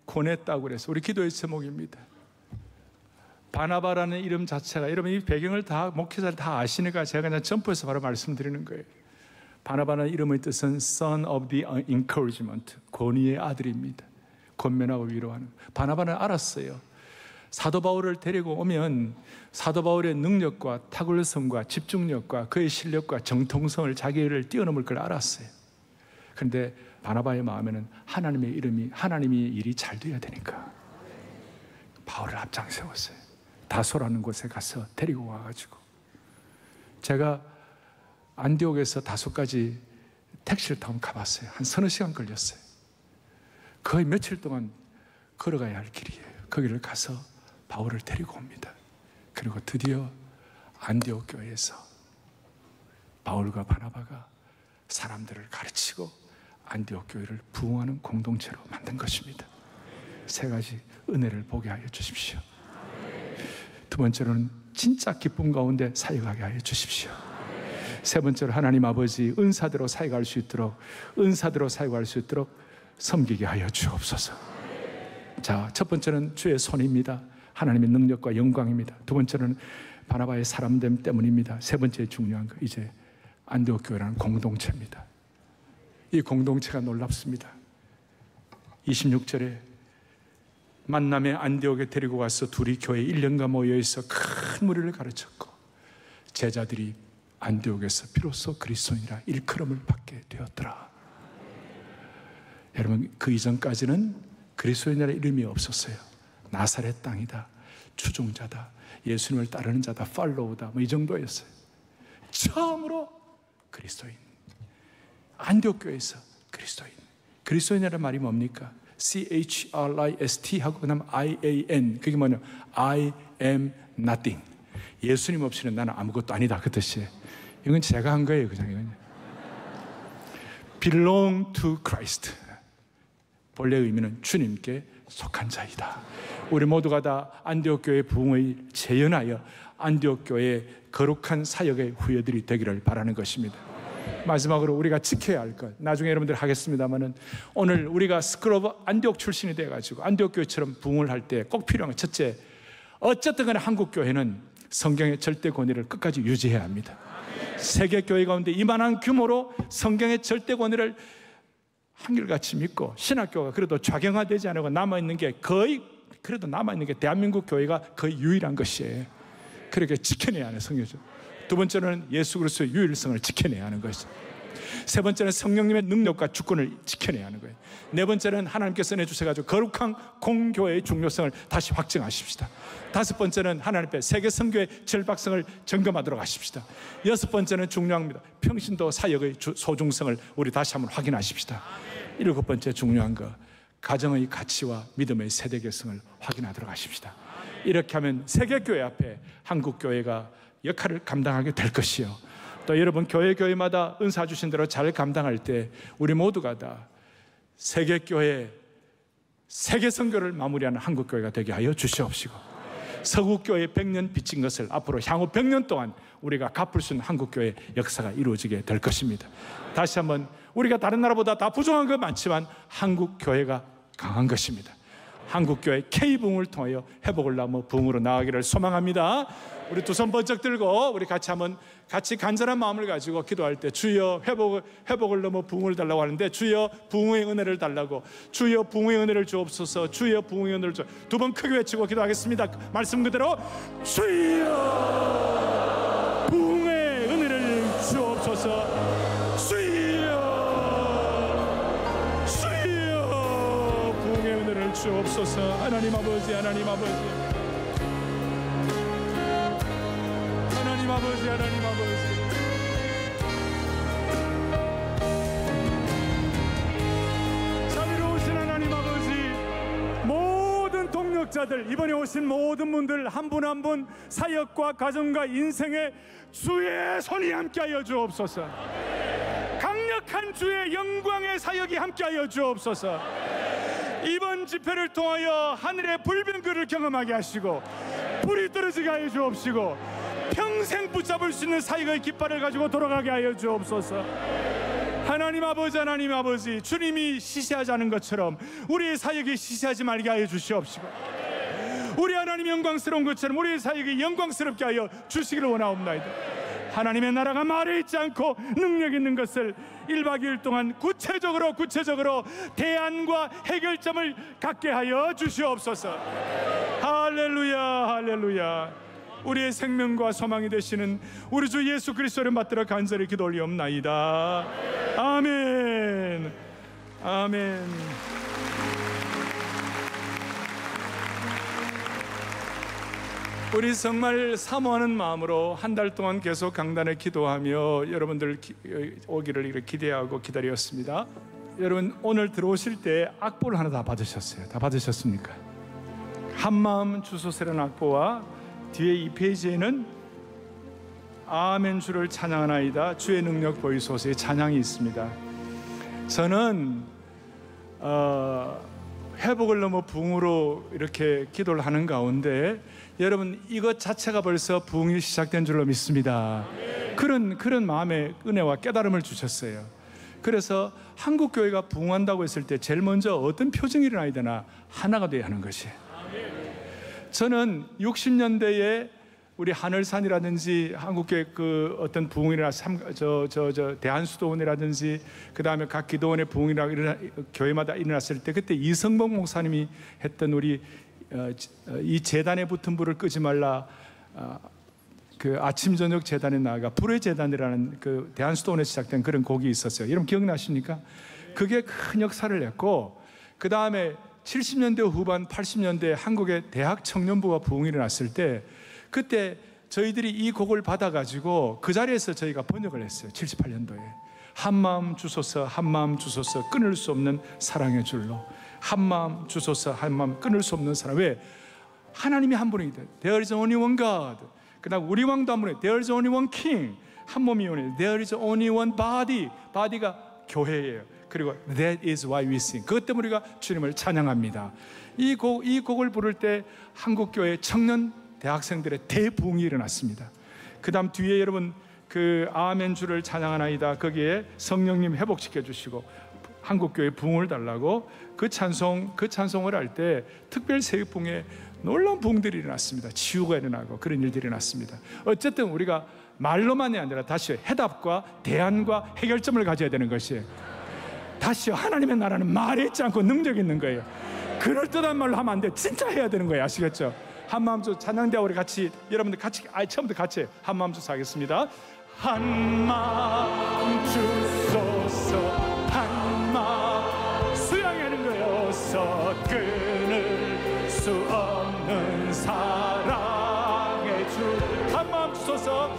고냈다고 그래서 우리 기도의 제목입니다. 바나바라는 이름 자체가, 여러분 이 배경을 다 목회자를 다 아시니까 제가 그냥 점프해서 바로 말씀드리는 거예요. 바나바라는 이름의 뜻은 Son of the Encouragement, 권위의 아들입니다. 권면하고 위로하는. 바나바는 알았어요. 사도 바울을 데리고 오면 사도 바울의 능력과 탁월성과 집중력과 그의 실력과 정통성을, 자기를 뛰어넘을 걸 알았어요. 그런데 바나바의 마음에는 하나님의 이름이, 하나님의 일이 잘 돼야 되니까 바울을 앞장 세웠어요. 다소라는 곳에 가서 데리고 와가지고, 제가 안디옥에서 다소까지 택시를 타고 가봤어요. 한 서너 시간 걸렸어요. 거의 며칠 동안 걸어가야 할 길이에요. 거기를 가서 바울을 데리고 옵니다. 그리고 드디어 안디옥 교회에서 바울과 바나바가 사람들을 가르치고 안디옥 교회를 부흥하는 공동체로 만든 것입니다. 세 가지 은혜를 보게 하여 주십시오. 두 번째로는 진짜 기쁨 가운데 사역하게 하여 주십시오. 세 번째로 하나님 아버지 은사대로 사역할 수 있도록, 은사대로 사역할 수 있도록 섬기게 하여 주옵소서. 자, 첫 번째는 주의 손입니다. 하나님의 능력과 영광입니다. 두 번째는 바나바의 사람됨 때문입니다. 세 번째 중요한 거, 이제 안디옥 교회라는 공동체입니다. 이 공동체가 놀랍습니다. 26절에 만남의 안디옥에 데리고 가서 둘이 교회에 1년간 모여있어 큰 무리를 가르쳤고 제자들이 안디옥에서 비로소 그리스도인이라 일컬음을 받게 되었더라. 여러분, 그 이전까지는 그리스도인이라는 이름이 없었어요. 나사렛 땅이다, 추종자다, 예수님을 따르는 자다, 팔로우다, 뭐 이 정도였어요. 처음으로 그리스도인, 안디옥 교회에서 그리스도인. 그리스도인이라는 말이 뭡니까? CHRIST 하고 그 다음 IAN, 그게 뭐냐? I am nothing. 예수님 없이는 나는 아무것도 아니다, 그 뜻이에요. 이건 제가 한 거예요, 그냥. 이건 belong to Christ. 본래 의미는 주님께 속한 자이다. 우리 모두가 다 안디옥 교회 부흥을 재현하여 안디옥 교회의 거룩한 사역의 후예들이 되기를 바라는 것입니다. 마지막으로 우리가 지켜야 할 것, 나중에 여러분들 하겠습니다만은, 오늘 우리가 스쿨 오브 안디옥 출신이 돼가지고 안디옥 교회처럼 부흥을 할 때 꼭 필요한 것, 첫째, 어쨌든 간에 한국 교회는 성경의 절대 권위를 끝까지 유지해야 합니다. 세계 교회 가운데 이만한 규모로 성경의 절대 권위를 한결같이 믿고 신학교가 그래도 좌경화되지 않고 남아있는 게 거의, 그래도 남아있는 게 대한민국 교회가 거의 유일한 것이에요. 그렇게 지켜내야 하는 성경이죠. 두 번째는 예수 그리스도의 유일성을 지켜내야 하는 것이죠. 세 번째는 성령님의 능력과 주권을 지켜내야 하는 거예요. 네 번째는 하나님께서 내주셔가지고 거룩한 공교회의 중요성을 다시 확증하십시다. 다섯 번째는 하나님 앞에 세계 선교의 절박성을 점검하도록 하십시다. 여섯 번째는 중요합니다. 평신도 사역의 소중성을 우리 다시 한번 확인하십시다. 일곱 번째 중요한 거, 가정의 가치와 믿음의 세대 개성을 확인하도록 하십시다. 이렇게 하면 세계교회 앞에 한국교회가 역할을 감당하게 될 것이요, 또 여러분 교회마다 은사 주신 대로 잘 감당할 때 우리 모두가 다 세계교회, 세계선교를 마무리하는 한국교회가 되게 하여 주시옵시고, 서구교회 100년 빚진 것을 앞으로 향후 100년 동안 우리가 갚을 수 있는 한국교회 역사가 이루어지게 될 것입니다. 다시 한번, 우리가 다른 나라보다 다 부족한 것 많지만 한국교회가 강한 것입니다. 한국교회 K부흥을 통하여 회복을 넘어 부흥으로 나아가기를 소망합니다. 우리 두 손 번쩍 들고 우리 같이 한번 같이 간절한 마음을 가지고 기도할 때, 주여 회복을 넘어 부흥을 달라고 하는데, 주여 부흥의 은혜를 달라고, 주여 부흥의 은혜를 주옵소서, 주여 부흥의 은혜를 주옵소서. 두 번 크게 외치고 기도하겠습니다. 말씀 그대로, 주여 부흥의 은혜를 주옵소서, 주여 부흥의 은혜를 주옵소서. 하나님 아버지, 하나님 아버지, 하나님 아버지, 하나님 아버지, 자비로우신 하나님 아버지, 모든 동력자들, 이번에 오신 모든 분들 한 분 한 분 사역과 가정과 인생에 주의 손이 함께하여 주옵소서. 강력한 주의 영광의 사역이 함께하여 주옵소서. 이번 집회를 통하여 하늘의 불변교를 경험하게 하시고 불이 떨어지게 하여 주옵시고, 평생 붙잡을 수 있는 사역의 깃발을 가지고 돌아가게 하여 주옵소서. 하나님 아버지, 하나님 아버지, 주님이 시시하지 않은 것처럼 우리의 사역이 시시하지 말게 하여 주시옵시고, 우리 하나님 영광스러운 것처럼 우리의 사역이 영광스럽게 하여 주시기를 원하옵나이다. 하나님의 나라가 말에 있지 않고 능력 있는 것을 1박 2일 동안 구체적으로 대안과 해결점을 갖게 하여 주시옵소서. 할렐루야, 할렐루야. 우리의 생명과 소망이 되시는 우리 주 예수 그리스도를 받들어 간절히 기도 올리옵나이다. 아멘, 아멘. 우리 정말 사모하는 마음으로 한 달 동안 계속 강단에 기도하며 여러분들 오기를 이렇게 기대하고 기다렸습니다. 여러분, 오늘 들어오실 때 악보를 하나 다 받으셨어요? 다 받으셨습니까? 한마음 주소서라는 악보와 뒤에 2페이지에는 아멘 주를 찬양하나이다, 주의 능력 보이소서의 찬양이 있습니다. 저는 회복을 넘어 부흥으로 이렇게 기도를 하는 가운데 여러분, 이것 자체가 벌써 부흥이 시작된 줄로 믿습니다. 그런 마음의 은혜와 깨달음을 주셨어요. 그래서 한국교회가 부흥한다고 했을 때 제일 먼저 어떤 표정이 일어나야 되나? 하나가 되어야 하는 것이에요. 저는 60년대에 우리 하늘산이라든지 한국교회 그 어떤 부흥이나 대한수도원이라든지 그 다음에 각 기도원의 부흥이나 교회마다 일어났을 때 그때 이성봉 목사님이 했던 우리 이 재단에 붙은 불을 끄지 말라, 그 아침 저녁 재단에 나아가 불의 재단이라는 그 대한수도원에서 시작된 그런 곡이 있었어요. 여러분 기억나십니까? 그게 큰 역사를 했고, 그 다음에 70년대 후반 80년대 한국의 대학 청년부가 부흥이 일어났을 때 그때 저희들이 이 곡을 받아가지고 그 자리에서 저희가 번역을 했어요. 78년도에 한마음 주소서 한마음 주소서 끊을 수 없는 사랑의 줄로, 한마음 주소서 한마음 끊을 수 없는 사랑. 왜? 하나님이 한 분이기 때문에. There is only one God. 그 다음 우리 왕도 한 분이에요. There is only one King. 한 몸이 원해요. There is only one body. body가 교회예요. 그리고 That is why we sing. 그것 때문에 우리가 주님을 찬양합니다. 이 곡을 부를 때 한국교회 청년 대학생들의 대부흥이 일어났습니다. 그 다음 뒤에 여러분 그 아멘 주를 찬양하나이다, 거기에 성령님 회복시켜 주시고 한국교회 부흥을 달라고 그 찬송을 할 때 특별 세위풍에 놀라운 부흥들이 일어났습니다. 치유가 일어나고 그런 일들이 일어났습니다. 어쨌든 우리가 말로만이 아니라 다시 해답과 대안과 해결점을 가져야 되는 것이에요. 다시요, 하나님의 나라는 말에 있지 않고 능력이 있는 거예요. 그럴듯한 말로 하면 안 돼요. 진짜 해야 되는 거예요. 아시겠죠? 한마음 주소서 찬양대 우리 같이, 여러분들 같이 처음부터 같이 한마음 주소서 하겠습니다. 한마음 주소서 한마음 수양하는 거여서 끊을 수 없는 사랑의 줄. 한마음 주소서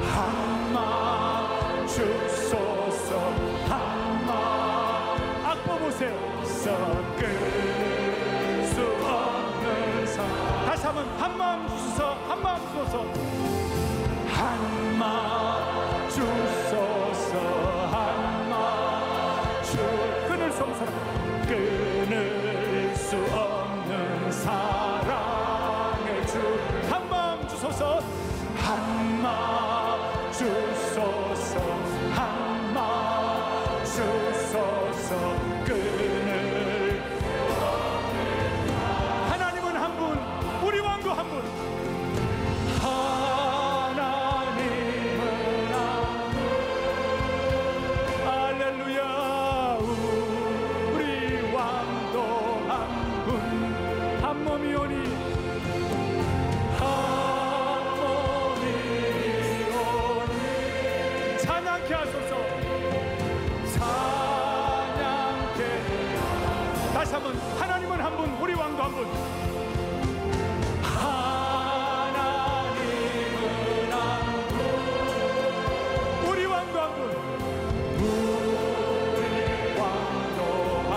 한마음 주소서 한마음 악보 보세요. 끊을 수 없는 사랑. 다시 한번 한마음 주소서 한마음 주소서 한마음 주소서 한마음 주. 끊을 수 없는 사랑. 끊을 수 없는 사랑의 주. 한마음 주소서 한마음 주소서 한마음 주소서. 끊을 하나님은 한 분, 우리 왕도 한 분. 하나님은 한 분. 할렐루야. 우리 왕도 한 분. 한 몸이 오니 한 몸이 오니 찬양케 하소서. 찬양케. 다시 한번 하나님은 한 분, 우리 왕도 한 분. 하나님은 한 분, 우리 왕도 한 분. 우리 왕도 한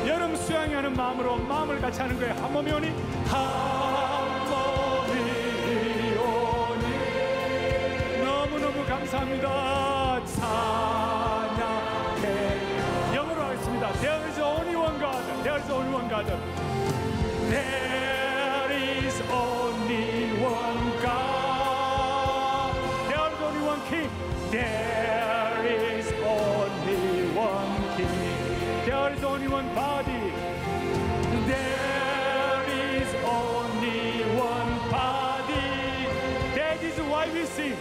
분. 여름 수양이 하는 마음으로 마음을 같이 하는 거예요. 한 몸이 오니 한 몸이 오니. 너무너무 감사합니다. 찬양해. 영어로 하겠습니다. There is only one God. There is only one God. There is only one God. There is only one King. There is only one King. There is only one body. There is only one body. That is why we sing.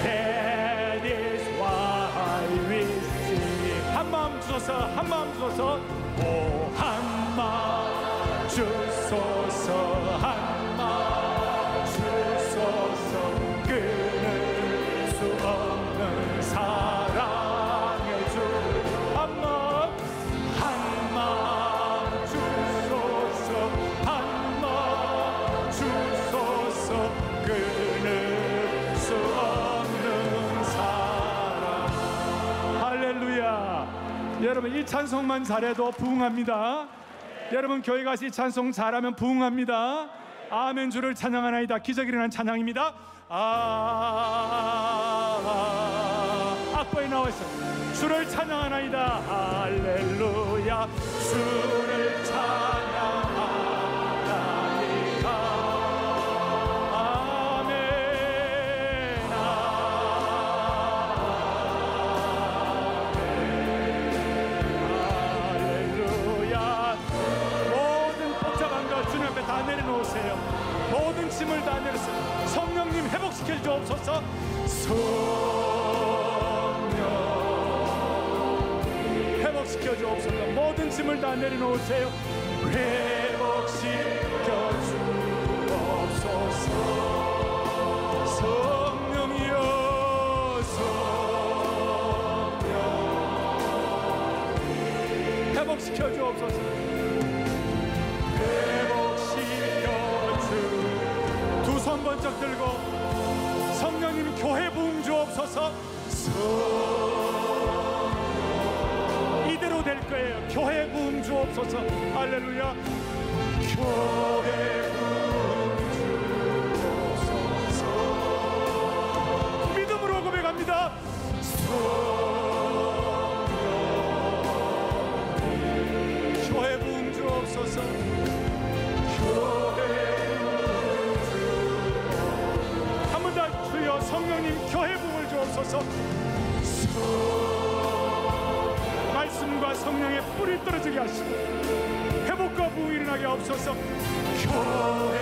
That is why we sing. 한마음 주소서 한마음 주소서. 오 한마음 주소서 한마음 주소서. 끊을 수 없는 사랑의 주. 한마음 주소서 한마음 주소서. 끊을 수 없는 사랑. 할렐루야. 여러분 이 찬송만 잘해도 부흥합니다. 여러분 교회 가서 이 찬송 잘하면 부흥합니다. 아멘 주를 찬양하나이다. 기적이 일어난 찬양입니다. 악보에 나와 있어요. 주를 찬양하나이다. 할렐루야. 주를 찬양하나이다. 아멘. 할렐루야. 모든 복잡한 것 주님 앞에 다 내려놓으세요. 짐을 다 내렸습니다. 성령님 회복시켜 주옵소서. 회복시켜 주옵소서. 모든 짐을 다 내려놓으세요. 회복시켜 주옵소서. 성령이여, 성령 회복시켜 주옵소서. 회복시켜 주. 두 손 번쩍 들고 성령님 교회 부흥 주옵소서. 이대로 될 거예요. 교회 부흥 주옵소서. 할렐루야. 교회 부흥 주옵소서. 믿음으로 고백합니다. 교회 부흥 주옵소서. 한 번 더 주여. 성령님 교회 부흥을 주옵소서. 말씀과 성령의 뿌리 떨어지게 하시고 회복과 부흥이 일어나게 하옵소서. 교회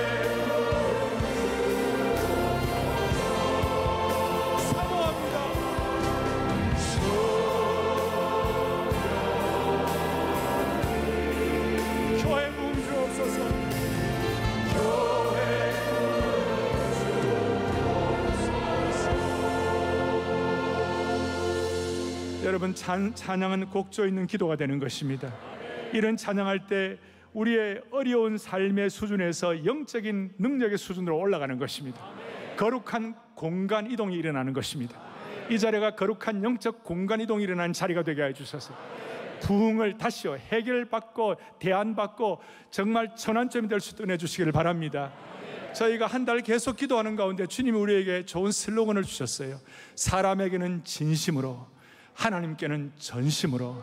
사모합니다. 교회 부흥 주옵소서. 교회 여러분, 찬양은 곡조 있는 기도가 되는 것입니다. 이런 찬양할 때 우리의 어려운 삶의 수준에서 영적인 능력의 수준으로 올라가는 것입니다. 거룩한 공간 이동이 일어나는 것입니다. 이 자리가 거룩한 영적 공간 이동이 일어나는 자리가 되게 해주셔서 부흥을 다시요 해결받고 대안받고 정말 전환점이 될 수 있도록 해주시기를 바랍니다. 저희가 한 달 계속 기도하는 가운데 주님이 우리에게 좋은 슬로건을 주셨어요. 사람에게는 진심으로, 하나님께는 전심으로.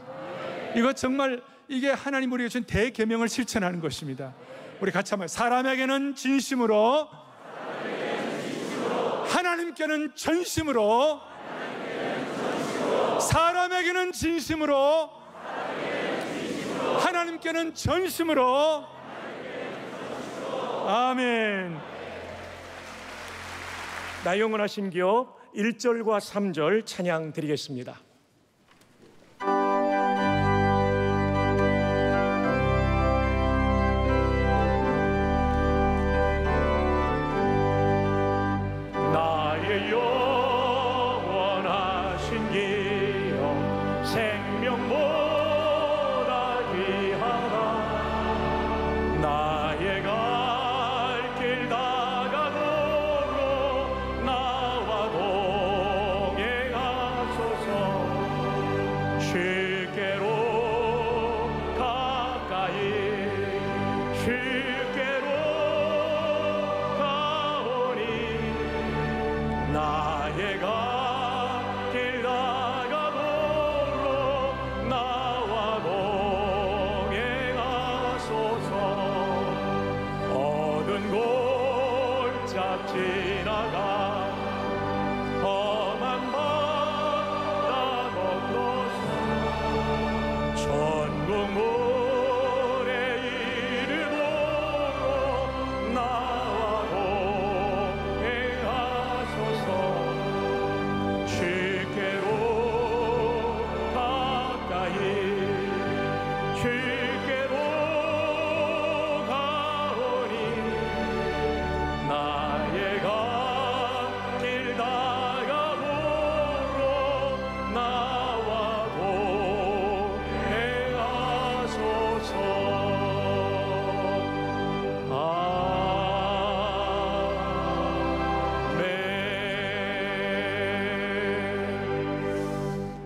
이거 정말 이게 하나님 우리에게 준 대계명을 실천하는 것입니다. 우리 같이 한번 사람에게는 진심으로, 하나님께는 전심으로. 사람에게는 진심으로, 하나님께는 전심으로. 아멘. 나 영원하신 기업 1절과 3절 찬양 드리겠습니다.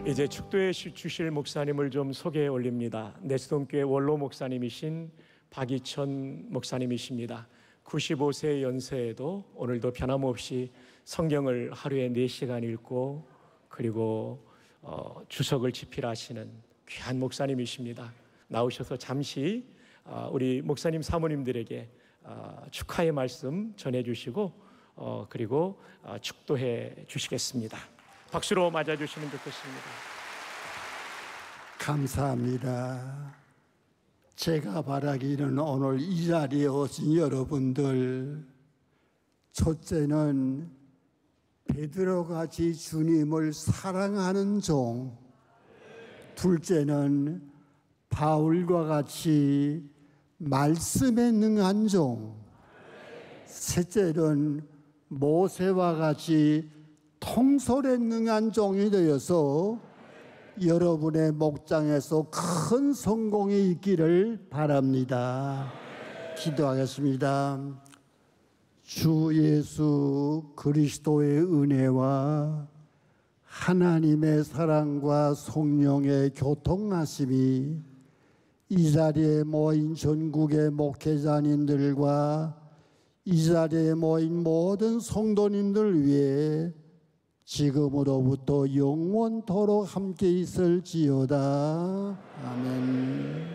이제 축도해 주실 목사님을 좀 소개해 올립니다. 내수동교회 원로 목사님이신 박이천 목사님이십니다. 95세 연세에도 오늘도 변함없이 성경을 하루에 4시간 읽고 그리고 주석을 집필하시는 귀한 목사님이십니다. 나오셔서 잠시 우리 목사님 사모님들에게 축하의 말씀 전해주시고 그리고 축도해 주시겠습니다. 박수로 맞아주시면 좋겠습니다. 감사합니다. 제가 바라기는 오늘 이 자리에 오신 여러분들 첫째는 베드로같이 주님을 사랑하는 종, 둘째는 바울과 같이 말씀에 능한 종, 셋째는 모세와 같이 통솔에 능한 종이 되어서 여러분의 목장에서 큰 성공이 있기를 바랍니다. 기도하겠습니다. 주 예수 그리스도의 은혜와 하나님의 사랑과 성령의 교통하심이 이 자리에 모인 전국의 목회자님들과 이 자리에 모인 모든 성도님들 위해 지금으로부터 영원토록 함께 있을지어다. 아멘.